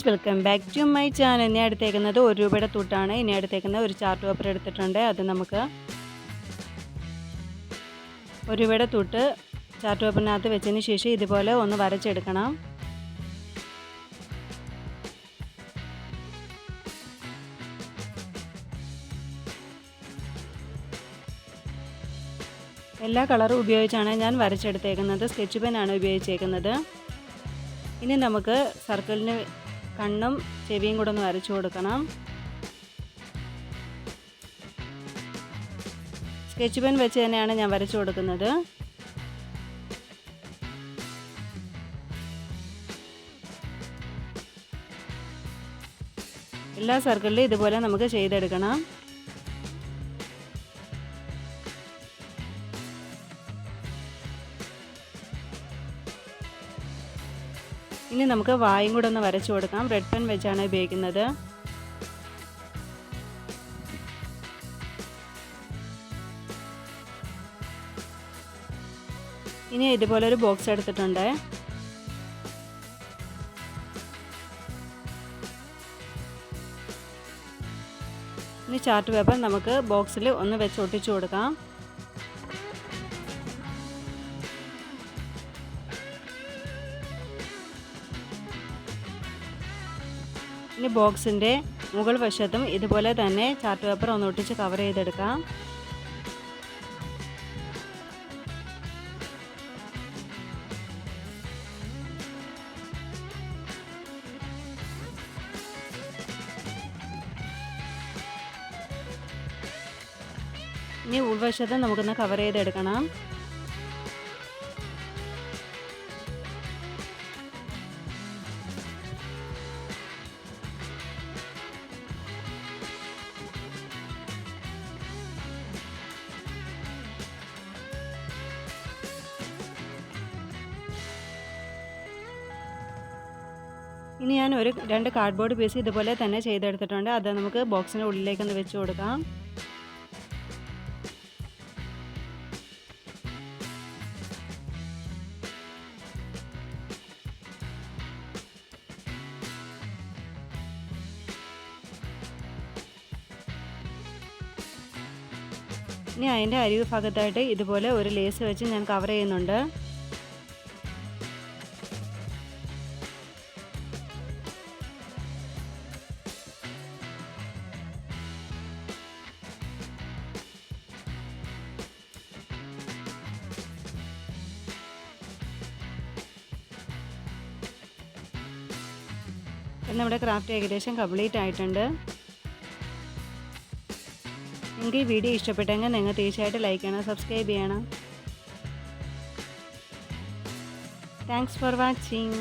Welcome back to my channel. ഇനി എടുത്തേക്കുന്നത് 1 രൂപയുടെ തൂട്ടാണ്. ഇനി എടുത്തേക്കുന്നത് ഒരു ചാർട്ട് പേപ്പർ എടുത്തിട്ടുണ്ട്. അത് നമുക്ക് 1 രൂപയുടെ തൂട്ട് ചാർട്ട് പേപ്പറിനകത്ത് വെച്ചതിന് ശേഷം ഇതുപോലെ ഒന്ന് വരച്ചെടുക്കണം. എല്ലാ കളറും ഉപയോഗിച്ചാണ് ഞാൻ വരച്ചെടുത്തേക്കുന്നത്. സ്കെച്ച് പെനാണ് ഉപയോഗിച്ചേക്കുന്നത്. ഇനി നമുക്ക് സർക്കിളിന് കണ്ണും ചെവിയും കൂടെ ഒന്ന് വരച്ചു കൊടുക്കണം. സ്കെച്ച് പെൻ വെച്ച് തന്നെയാണ് ഞാൻ വരച്ചു കൊടുക്കുന്നത്. എല്ലാ സർക്കിളിലും ഇതുപോലെ നമുക്ക് ചെയ്തെടുക്കണം. ഇനി നമുക്ക് വായും കൂടെ ഒന്ന് വരച്ചു കൊടുക്കാം. റെഡ് പെൻ വെച്ചാണ് ഉപയോഗിക്കുന്നത്. ഇനി ഇതുപോലെ ഒരു ബോക്സ് എടുത്തിട്ടുണ്ട്. ഇനി ചാർട്ട് പേപ്പർ നമുക്ക് ബോക്സിൽ ഒന്ന് വെച്ച് ഒട്ടിച്ചു കൊടുക്കാം. ഇനി ബോക്സിൻ്റെ മുകൾ വശത്തും ഇതുപോലെ തന്നെ ചാർട്ട് പേപ്പർ ഒന്ന് ഒട്ടിച്ച് കവർ ചെയ്തെടുക്കാം. ഇനി ഉൾവശത്ത് നമുക്കൊന്ന് കവർ ചെയ്തെടുക്കണം. ഇനി ഞാൻ 2 കാർഡ്ബോർഡ് പീസ് ഇതുപോലെ തന്നെ ചെയ്തെടുത്തിട്ടുണ്ട്. അത് നമുക്ക് ബോക്സിൻ്റെ ഉള്ളിലേക്കൊന്ന് വെച്ച് കൊടുക്കാം. ഇനി അതിൻ്റെ അരികു ഭാഗത്തായിട്ട് ഇതുപോലെ ഒരു ലേസ് വെച്ച് ഞാൻ കവർ ചെയ്യുന്നുണ്ട്. നമ്മുടെ ക്രാഫ്റ്റ് ഏകദേശം കംപ്ലീറ്റ് ആയിട്ടുണ്ട്. നിങ്ങൾക്ക് ഈ വീഡിയോ ഇഷ്ടപ്പെട്ടെങ്കിൽ നിങ്ങൾ തീർച്ചയായിട്ടും ലൈക്ക് ചെയ്യണം, സബ്സ്ക്രൈബ് ചെയ്യണം. Thanks for watching.